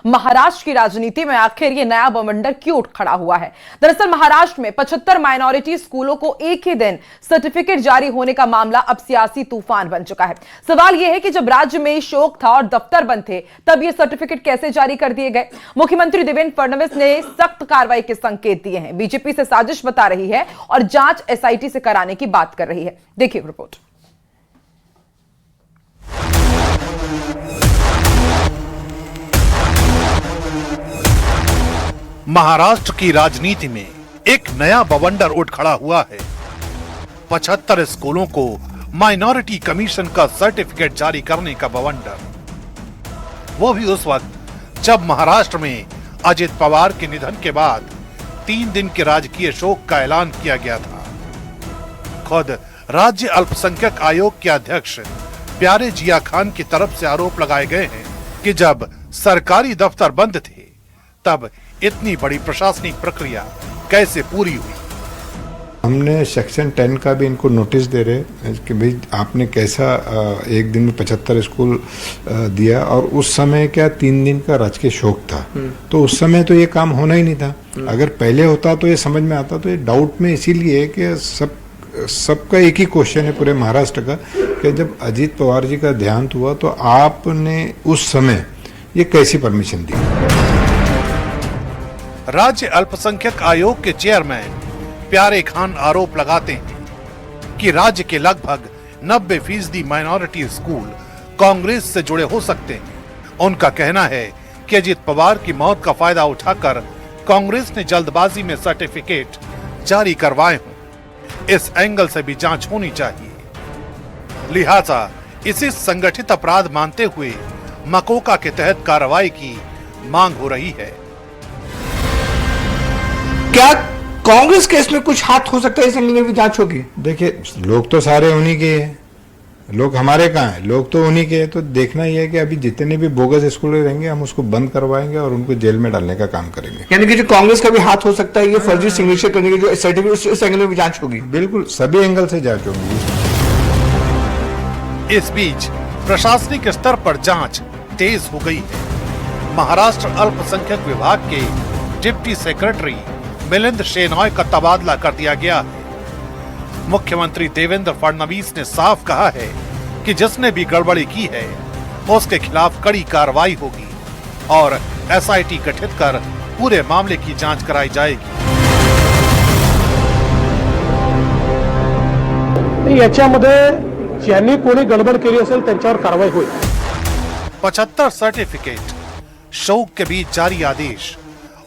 महाराष्ट्र की राजनीति में आखिर ये नया बवंडर क्यों उठ खड़ा हुआ है। दरअसल महाराष्ट्र में 75 माइनॉरिटी स्कूलों को एक ही दिन सर्टिफिकेट जारी होने का मामला अब सियासी तूफान बन चुका है। सवाल यह है कि जब राज्य में शोक था और दफ्तर बंद थे, तब ये सर्टिफिकेट कैसे जारी कर दिए गए। मुख्यमंत्री देवेंद्र फडणवीस ने सख्त कार्रवाई के संकेत दिए हैं। बीजेपी से साजिश बता रही है और जांच एसआईटी से कराने की बात कर रही है। देखिए रिपोर्ट। महाराष्ट्र की राजनीति में एक नया बवंडर उठ खड़ा हुआ है। 75 स्कूलों को माइनॉरिटी कमीशन का सर्टिफिकेट जारी करने का बवंडर, वो भी उस वक्त जब महाराष्ट्र में अजित पवार के निधन के बाद 3 दिन के राजकीय शोक का ऐलान किया गया था। खुद राज्य अल्पसंख्यक आयोग के अध्यक्ष प्यारे जिया खान की तरफ से आरोप लगाए गए हैं कि जब सरकारी दफ्तर बंद थे, तब इतनी बड़ी प्रशासनिक प्रक्रिया कैसे पूरी हुई। हमने सेक्शन 10 का भी इनको नोटिस दे रहे कि भाई आपने कैसा एक दिन में 75 स्कूल दिया, और उस समय क्या 3 दिन का राजकीय शोक था, तो उस समय तो ये काम होना ही नहीं था। अगर पहले होता तो ये समझ में आता। तो ये डाउट में इसीलिए है कि सबका एक ही क्वेश्चन है पूरे महाराष्ट्र का कि जब अजीत पवार जी का देहांत हुआ तो आपने उस समय ये कैसी परमिशन दी। राज्य अल्पसंख्यक आयोग के चेयरमैन प्यारे खान आरोप लगाते हैं कि राज्य के लगभग 90% माइनॉरिटी स्कूल कांग्रेस से जुड़े हो सकते हैं। उनका कहना है कि अजित पवार की मौत का फायदा उठाकर कांग्रेस ने जल्दबाजी में सर्टिफिकेट जारी करवाए हों। इस एंगल से भी जांच होनी चाहिए। लिहाजा इसे संगठित अपराध मानते हुए मकोका के तहत कार्रवाई की मांग हो रही है। क्या कांग्रेस के इसमें कुछ हाथ हो सकता है? इस एंगल में भी जांच होगी। देखिए, लोग तो सारे उन्हीं के हैं, लोग हमारे कहाँ हैं, लोग तो उन्हीं के हैं। तो देखना ही है कि अभी जितने भी बोगस स्कूल रहेंगे हम उसको बंद करवाएंगे और उनको जेल में डालने का काम करेंगे। यानी कि जो कांग्रेस का भी हाथ हो सकता है ये फर्जी सिग्नेचर करने की जो सर्टिफिकेट, इस एंगल में भी जांच होगी। बिल्कुल, सभी एंगल से जांच होगी। इस बीच प्रशासनिक स्तर पर जांच तेज हो गई है। महाराष्ट्र अल्पसंख्यक विभाग के डिप्टी सेक्रेटरी मिलिंद शेनॉय का तबादला कर दिया गया है। मुख्यमंत्री देवेंद्र फडणवीस ने साफ कहा है कि जिसने भी गड़बड़ी की है उसके खिलाफ कड़ी कार्रवाई होगी और एसआईटी गठित कर पूरे मामले की जांच कराई जाएगी। याच्यामध्ये ज्यांनी कोणी गडबड केली असेल त्यांच्यावर कारवाई होईल। 75 सर्टिफिकेट, शोक के बीच जारी आदेश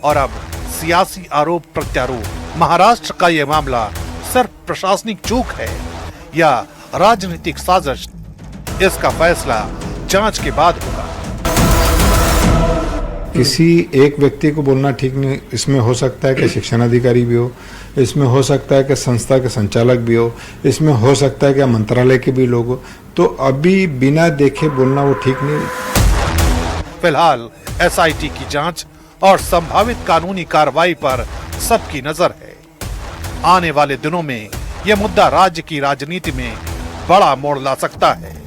और अब सियासी आरोप प्रत्यारोप। महाराष्ट्र का यह मामला सिर्फ प्रशासनिक चूक है या राजनीतिक साजिश, इसका फैसला जांच के बाद होगा। किसी एक व्यक्ति को बोलना ठीक नहीं। इसमें हो सकता है कि शिक्षण अधिकारी भी हो, इसमें हो सकता है कि संस्था के संचालक भी हो, इसमें हो सकता है कि मंत्रालय के भी लोग हो। तो अभी बिना देखे बोलना वो ठीक नहीं। फिलहाल एसआईटी की जांच और संभावित कानूनी कार्रवाई पर सबकी नजर है। आने वाले दिनों में यह मुद्दा राज्य की राजनीति में बड़ा मोड़ ला सकता है।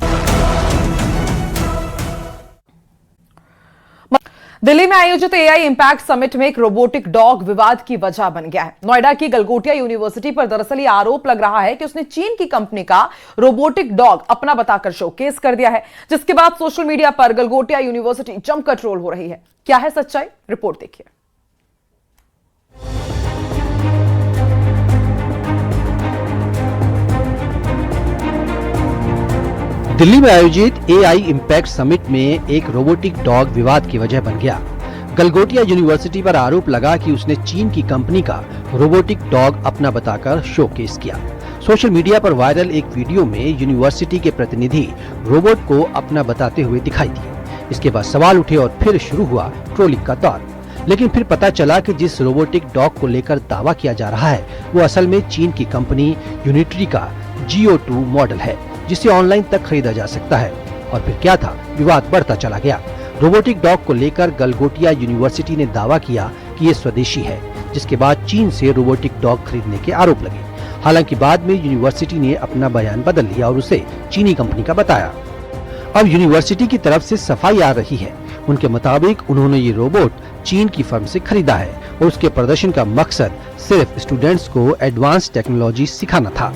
दिल्ली में आयोजित एआई इंपैक्ट समिट में एक रोबोटिक डॉग विवाद की वजह बन गया है। नोएडा की गलगोटिया यूनिवर्सिटी पर दरअसल ये आरोप लग रहा है कि उसने चीन की कंपनी का रोबोटिक डॉग अपना बताकर शोकेस कर दिया है, जिसके बाद सोशल मीडिया पर गलगोटिया यूनिवर्सिटी जमकर ट्रोल हो रही है। क्या है सच्चाई, रिपोर्ट देखिए। दिल्ली में आयोजित एआई इंपैक्ट समिट में एक रोबोटिक डॉग विवाद की वजह बन गया। गलगोटिया यूनिवर्सिटी पर आरोप लगा कि उसने चीन की कंपनी का रोबोटिक डॉग अपना बताकर शोकेस किया। सोशल मीडिया पर वायरल एक वीडियो में यूनिवर्सिटी के प्रतिनिधि रोबोट को अपना बताते हुए दिखाई दिए। इसके बाद सवाल उठे और फिर शुरू हुआ ट्रोलिंग का दौर। लेकिन फिर पता चला कि जिस रोबोटिक डॉग को लेकर दावा किया जा रहा है वो असल में चीन की कंपनी यूनिट्री का GO2 मॉडल है, जिसे ऑनलाइन तक खरीदा जा सकता है। और फिर क्या था, विवाद बढ़ता चला गया। रोबोटिक डॉग को लेकर गलगोटिया यूनिवर्सिटी ने दावा किया कि ये स्वदेशी है, जिसके बाद चीन से रोबोटिक डॉग खरीदने के आरोप लगे। हालांकि बाद में यूनिवर्सिटी ने अपना बयान बदल लिया और उसे चीनी कंपनी का बताया। अब यूनिवर्सिटी की तरफ से सफाई आ रही है। उनके मुताबिक उन्होंने ये रोबोट चीन की फर्म से खरीदा है और उसके प्रदर्शन का मकसद सिर्फ स्टूडेंट्स को एडवांस टेक्नोलॉजी सिखाना था।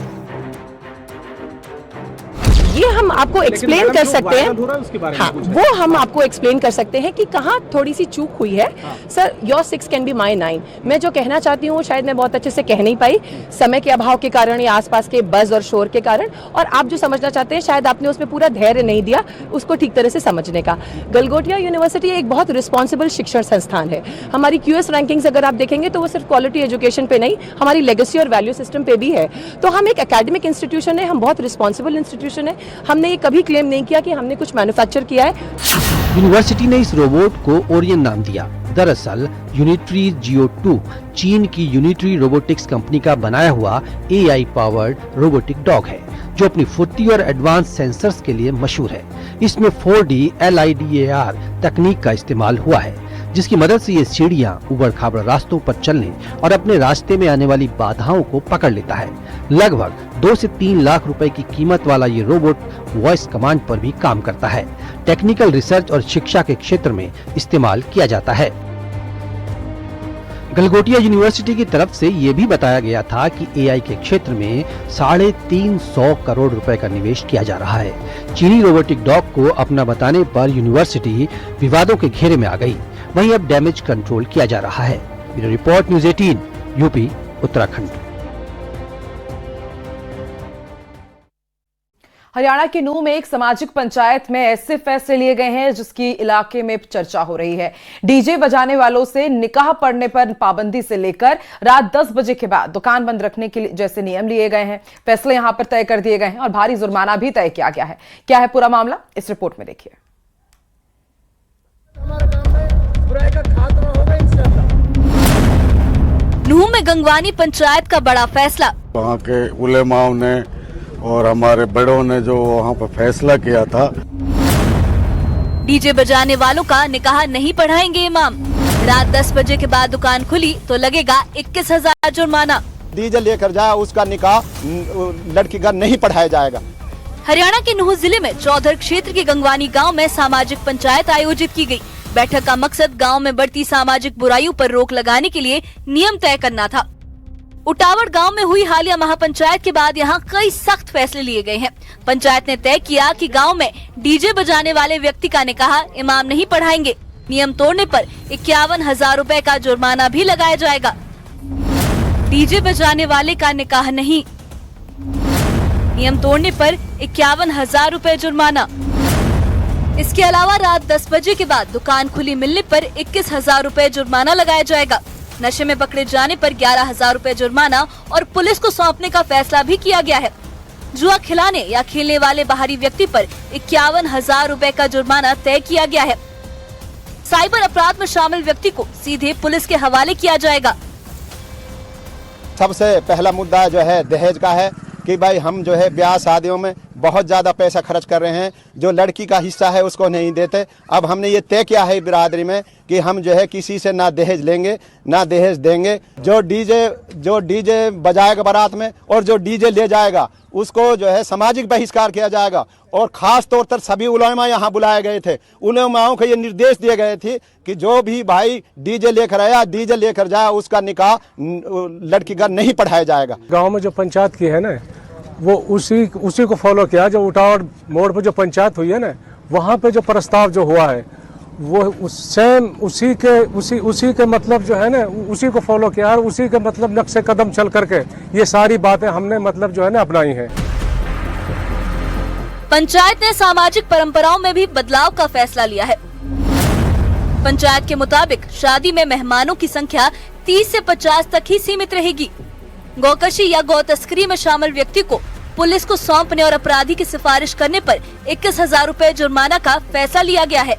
ये हम आपको एक्सप्लेन कर सकते हैं, हाँ वो हम आपको एक्सप्लेन कर सकते हैं कि कहाँ थोड़ी सी चूक हुई है। Sir your 6 can be my 9। मैं जो कहना चाहती हूँ शायद मैं बहुत अच्छे से कह नहीं पाई, समय के अभाव के कारण या आसपास के बज और शोर के कारण, और आप जो समझना चाहते हैं शायद आपने उसमें पूरा धैर्य नहीं दिया उसको ठीक तरह से समझने का। गलगोटिया यूनिवर्सिटी एक बहुत रिस्पॉन्सिबल शिक्षण संस्थान है। हमारी QS रैंकिंग्स अगर आप देखेंगे तो वो सिर्फ क्वालिटी एजुकेशन पे नहीं, हमारी लेगेसी और वैल्यू सिस्टम पे भी है। तो हम एक एकेडमिक इंस्टीट्यूशन है, हम बहुत रिस्पॉन्सिबल इंस्टीट्यूशन है। हमने ये कभी क्लेम नहीं किया कि हमने कुछ मैन्युफैक्चर किया है। यूनिवर्सिटी ने इस रोबोट को ओरियन नाम दिया। दरअसल यूनिट्री जियो 2 चीन की यूनिट्री रोबोटिक्स कंपनी का बनाया हुआ AI पावर्ड रोबोटिक डॉग है, जो अपनी फुर्ती और एडवांस सेंसर्स के लिए मशहूर है। इसमें 4D LIDAR तकनीक का इस्तेमाल हुआ है, जिसकी मदद से ये सीढ़ियां उबड़-खाबड़ रास्तों पर चलने और अपने रास्ते में आने वाली बाधाओं को पकड़ लेता है। लगभग 2 से 3 लाख रुपए की कीमत वाला ये रोबोट वॉइस कमांड पर भी काम करता है। टेक्निकल रिसर्च और शिक्षा के क्षेत्र में इस्तेमाल किया जाता है। गलगोटिया यूनिवर्सिटी की तरफ से ये भी बताया गया था कि AI के क्षेत्र में 350 करोड़ रुपए का निवेश किया जा रहा है। चीनी रोबोटिक डॉग को अपना बताने पर यूनिवर्सिटी विवादों के घेरे में आ गई। वहीं अब डैमेज कंट्रोल किया जा रहा है। Bureau report news 18 UP Uttarakhand. Haryana के नूह में एक सामाजिक पंचायत में ऐसे फैसले लिए गए हैं जिसकी इलाके में चर्चा हो रही है। डीजे बजाने वालों से निकाह पढ़ने पर पाबंदी से लेकर रात 10 बजे के बाद दुकान बंद रखने के लिए जैसे नियम लिए गए हैं। फैसले यहां पर तय कर दिए गए हैं और भारी जुर्माना भी तय किया गया है। क्या है पूरा मामला, इस रिपोर्ट में देखिए। नूह में गंगवानी पंचायत का बड़ा फैसला। वहाँ के उलेमाओं ने और हमारे बड़ों ने जो वहाँ पर फैसला किया था, डीजे बजाने वालों का निकाह नहीं पढ़ाएंगे इमाम। रात 10 बजे के बाद दुकान खुली तो लगेगा 21,000 जुर्माना। डीजे लेकर जाए उसका निकाह लड़की का नहीं पढ़ाया जाएगा। हरियाणा के नूह जिले में चौधर क्षेत्र के गंगवानी गांव में सामाजिक पंचायत आयोजित की गई। बैठक का मकसद गांव में बढ़ती सामाजिक बुराइयों पर रोक लगाने के लिए नियम तय करना था। उटावड़ गांव में हुई हालिया महापंचायत के बाद यहां कई सख्त फैसले लिए गए हैं। पंचायत ने तय किया कि गांव में डीजे बजाने वाले व्यक्ति का निकाह इमाम नहीं पढ़ाएंगे। नियम तोड़ने पर 51,000 रुपए का जुर्माना भी लगाया जाएगा। डीजे बजाने वाले का निकाह नहीं, नियम तोड़ने पर 51,000 रुपए जुर्माना। इसके अलावा रात 10 बजे के बाद दुकान खुली मिलने पर 21,000 रुपए जुर्माना लगाया जाएगा। नशे में पकड़े जाने पर 11,000 रुपए जुर्माना और पुलिस को सौंपने का फैसला भी किया गया है। जुआ खिलाने या खेलने वाले बाहरी व्यक्ति पर 51,000 रुपए का जुर्माना तय किया गया है। साइबर अपराध में शामिल व्यक्ति को सीधे पुलिस के हवाले किया जाएगा। सबसे पहला मुद्दा जो है दहेज का है कि भाई हम जो है ब्याह शादियों में बहुत ज़्यादा पैसा खर्च कर रहे हैं, जो लड़की का हिस्सा है उसको नहीं देते। अब हमने ये तय किया है बिरादरी में कि हम जो है किसी से ना दहेज लेंगे ना दहेज देंगे। जो डीजे बजाएगा बारात में और जो डीजे ले जाएगा उसको जो है सामाजिक बहिष्कार किया जाएगा। और ख़ास तौर पर सभी उलेमा यहाँ बुलाए गए थे। उलेमाओं को ये निर्देश दिए गए थे कि जो भी भाई डीजे लेकर आया डीजे लेकर जाए उसका निकाह लड़की का नहीं पढ़ाया जाएगा। गांव में जो पंचायत की है ना वो उसी को फॉलो किया। जो उटावड़ मोड़ पर जो पंचायत हुई है ना वहाँ पे जो प्रस्ताव जो हुआ है वो सेम उसी के मतलब जो है ना उसी को फॉलो किया और उसी के मतलब नक्शे कदम चल करके ये सारी बातें हमने मतलब जो है ना अपनाई हैं। पंचायत ने सामाजिक परंपराओं में भी बदलाव का फैसला लिया है। पंचायत के मुताबिक शादी में मेहमानों की संख्या 30 से 50 तक ही सीमित रहेगी। गौकशी या गौ तस्करी में शामिल व्यक्ति को पुलिस को सौंपने और अपराधी की सिफारिश करने पर 21,000 रुपए जुर्माना का फैसला लिया गया है।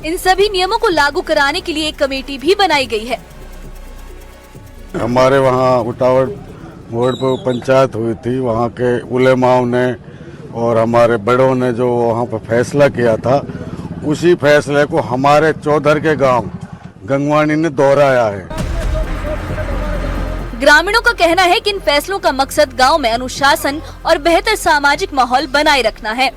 इन सभी नियमों को लागू कराने के लिए एक कमेटी भी बनाई गई है। हमारे वहाँ उटावड़ मोड़ पर पंचायत हुई थी, वहाँ के उलेमाओं ने और हमारे बड़ों ने जो वहाँ पर फैसला किया था उसी फैसले को हमारे चौधर के गांव गंगवानी ने दोहराया है। ग्रामीणों का कहना है कि इन फैसलों का मकसद गांव में अनुशासन और बेहतर सामाजिक माहौल बनाए रखना है।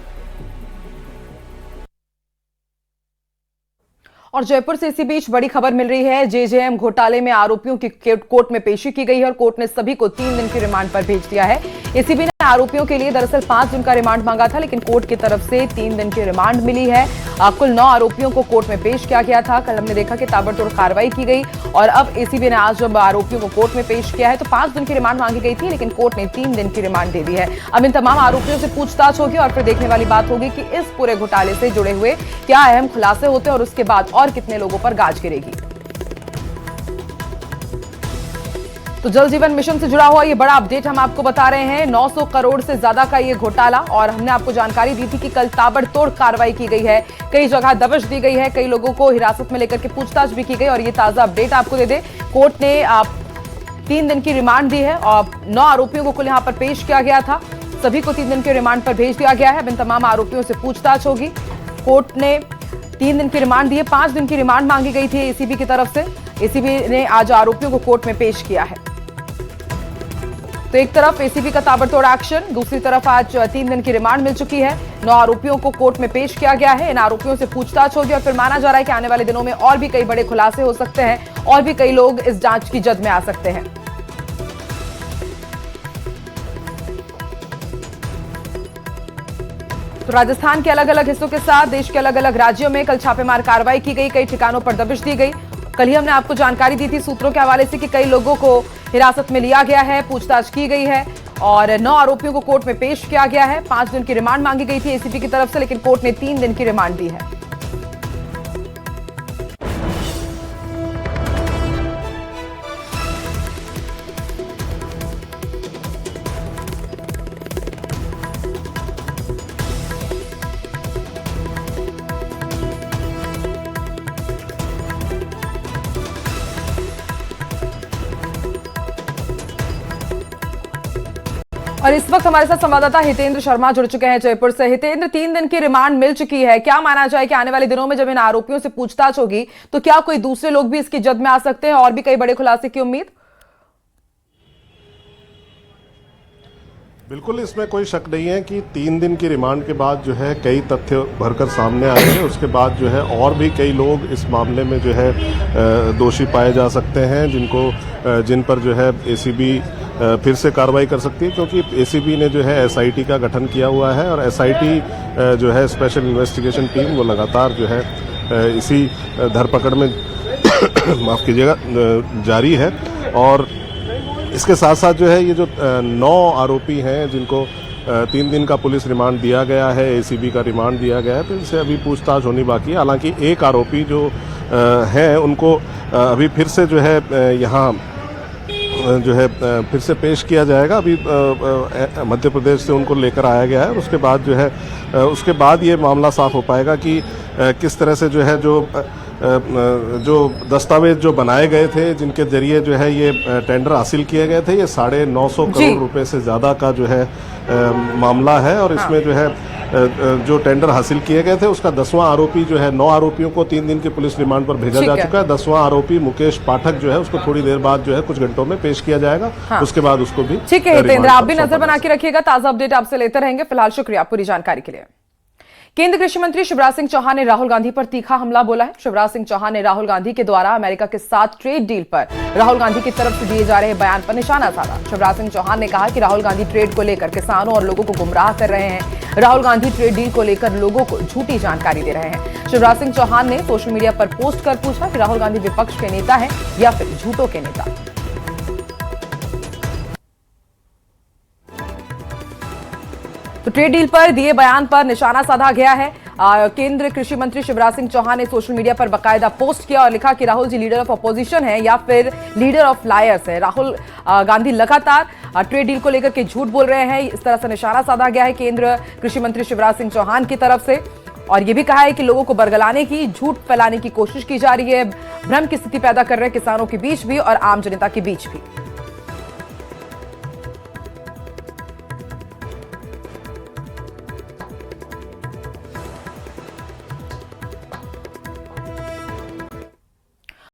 और जयपुर से इसी बीच बड़ी खबर मिल रही है। जेजेएम घोटाले में आरोपियों की कोर्ट में पेशी की गई है और कोर्ट ने सभी को 3 दिन के रिमांड पर भेज दिया है। एसीबी ने आरोपियों के लिए दरअसल 5 दिन का रिमांड मांगा था, लेकिन कोर्ट की तरफ से 3 दिन की रिमांड मिली है। कुल 9 आरोपियों को कोर्ट में पेश किया गया था। कल हमने देखा कि ताबड़तोड़ कार्रवाई की गई और अब एसीबी ने आज जब आरोपियों को कोर्ट में पेश किया है तो 5 दिन की रिमांड मांगी गई थी, लेकिन कोर्ट ने 3 दिन की रिमांड दे दी है। अब इन तमाम आरोपियों से पूछताछ होगी और फिर देखने वाली बात होगी कि इस पूरे घोटाले से जुड़े हुए क्या अहम खुलासे होते हैं और उसके बाद और कितने लोगों पर गाज गिरेगी। तो जल जीवन मिशन से जुड़ा हुआ ये बड़ा अपडेट हम आपको बता रहे हैं। 900 करोड़ से ज्यादा का ये घोटाला, और हमने आपको जानकारी दी थी कि कल ताबड़तोड़ कार्रवाई की गई है, कई जगह दबिश दी गई है, कई लोगों को हिरासत में लेकर के पूछताछ भी की गई। और ये ताजा अपडेट आपको दे दे, कोर्ट ने 3 दिन की रिमांड दी है और 9 आरोपियों को कुल यहां पर पेश किया गया था। सभी को 3 दिन के रिमांड पर भेज दिया गया है। इन तमाम आरोपियों से पूछताछ होगी। कोर्ट ने 3 दिन की रिमांड दी है, 5 दिन की रिमांड मांगी गई थी एसीबी की तरफ से। एसीबी ने आज आरोपियों को कोर्ट में पेश किया है। तो एक तरफ एसीबी का ताबड़तोड़ एक्शन, दूसरी तरफ आज 3 दिन की रिमांड मिल चुकी है। 9 आरोपियों को कोर्ट में पेश किया गया है। इन आरोपियों से पूछताछ होगी और फिर माना जा रहा है कि आने वाले दिनों में और भी कई बड़े खुलासे हो सकते हैं और भी कई लोग इस जांच की जद में आ सकते हैं। तो राजस्थान के अलग अलग हिस्सों के साथ देश के अलग अलग राज्यों में कल छापेमार कार्रवाई की गई, कई ठिकानों पर दबिश दी गई। कल ही हमने आपको जानकारी दी थी सूत्रों के हवाले से कि कई लोगों को हिरासत में लिया गया है, पूछताछ की गई है और 9 आरोपियों को कोर्ट में पेश किया गया है। 5 दिन की रिमांड मांगी गई थी एसीबी की तरफ से, लेकिन कोर्ट ने 3 दिन की रिमांड दी है। और इस वक्त हमारे साथ संवाददाता हितेंद्र शर्मा जुड़ चुके हैं जयपुर से। हितेंद्र, 3 दिन की रिमांड मिल चुकी है, क्या माना जाए कि आने वाले दिनों में जब इन आरोपियों से पूछताछ होगी तो क्या कोई दूसरे लोग भी इसकी जद में आ सकते हैं और भी कई बड़े खुलासे की उम्मीद? बिल्कुल, इसमें कोई शक नहीं है कि 3 दिन की रिमांड के बाद जो है कई तथ्य भरकर सामने आएंगे। उसके बाद जो है और भी कई लोग इस मामले में जो है दोषी पाए जा सकते हैं, जिन पर जो है एसीबी फिर से कार्रवाई कर सकती है, क्योंकि एसीबी ने जो है एसआईटी का गठन किया हुआ है और एसआईटी जो है स्पेशल इन्वेस्टिगेशन टीम वो लगातार जो है इसी धरपकड़ में माफ़ कीजिएगा जारी है। और इसके साथ साथ जो है ये जो 9 आरोपी हैं जिनको 3 दिन का पुलिस रिमांड दिया गया है, एसीबी का रिमांड दिया गया है, तो इनसे अभी पूछताछ होनी बाकी है। हालांकि एक आरोपी जो है उनको अभी फिर से जो है यहाँ जो है फिर से पेश किया जाएगा। अभी मध्य प्रदेश से उनको लेकर आया गया है और उसके बाद जो है उसके बाद ये मामला साफ हो पाएगा कि किस तरह से जो है जो दस्तावेज जो बनाए गए थे, जिनके जरिए जो है ये टेंडर हासिल किए गए थे, ये 950 करोड़ रुपए से ज़्यादा का जो है मामला है। और इसमें जो है जो टेंडर हासिल किए गए थे उसका 10वां आरोपी जो है, 9 आरोपियों को 3 दिन के पुलिस रिमांड पर भेजा जा चुका है। 10वां आरोपी मुकेश पाठक जो है उसको थोड़ी देर बाद जो है कुछ घंटों में पेश किया जाएगा। उसके बाद उसको भी ठीक है हितेंद्र, आप भी नजर बना के रखिएगा, ताजा अपडेट आपसे लेते रहेंगे। फिलहाल शुक्रिया पूरी जानकारी के लिए। केंद्रीय कृषि मंत्री शिवराज सिंह चौहान ने राहुल गांधी पर तीखा हमला बोला है। शिवराज सिंह चौहान ने राहुल गांधी के द्वारा अमेरिका के साथ ट्रेड डील पर राहुल गांधी की तरफ से दिए जा रहे बयान पर निशाना साधा। शिवराज सिंह चौहान ने कहा कि राहुल गांधी ट्रेड को लेकर किसानों और लोगों को गुमराह कर रहे हैं। राहुल गांधी ट्रेड डील को लेकर लोगों को झूठी जानकारी दे रहे हैं। शिवराज सिंह चौहान ने सोशल मीडिया पर पोस्ट कर पूछा कि राहुल गांधी विपक्ष के नेता है या फिर झूठों के नेता। तो ट्रेड डील पर दिए बयान पर निशाना साधा गया है। केंद्रीय कृषि मंत्री शिवराज सिंह चौहान ने सोशल मीडिया पर बाकायदा पोस्ट किया और लिखा कि Rahul ji leader of opposition है या फिर लीडर ऑफ लायर्स है। राहुल गांधी लगातार ट्रेड डील को लेकर के झूठ बोल रहे हैं। इस तरह से निशाना साधा गया है केंद्रीय कृषि मंत्री शिवराज सिंह चौहान की तरफ से। और यह भी कहा है कि लोगों को बरगलाने की, झूठ फैलाने की कोशिश की जा रही है, भ्रम की स्थिति पैदा कर रहे हैं किसानों के बीच भी और आम जनता के बीच भी।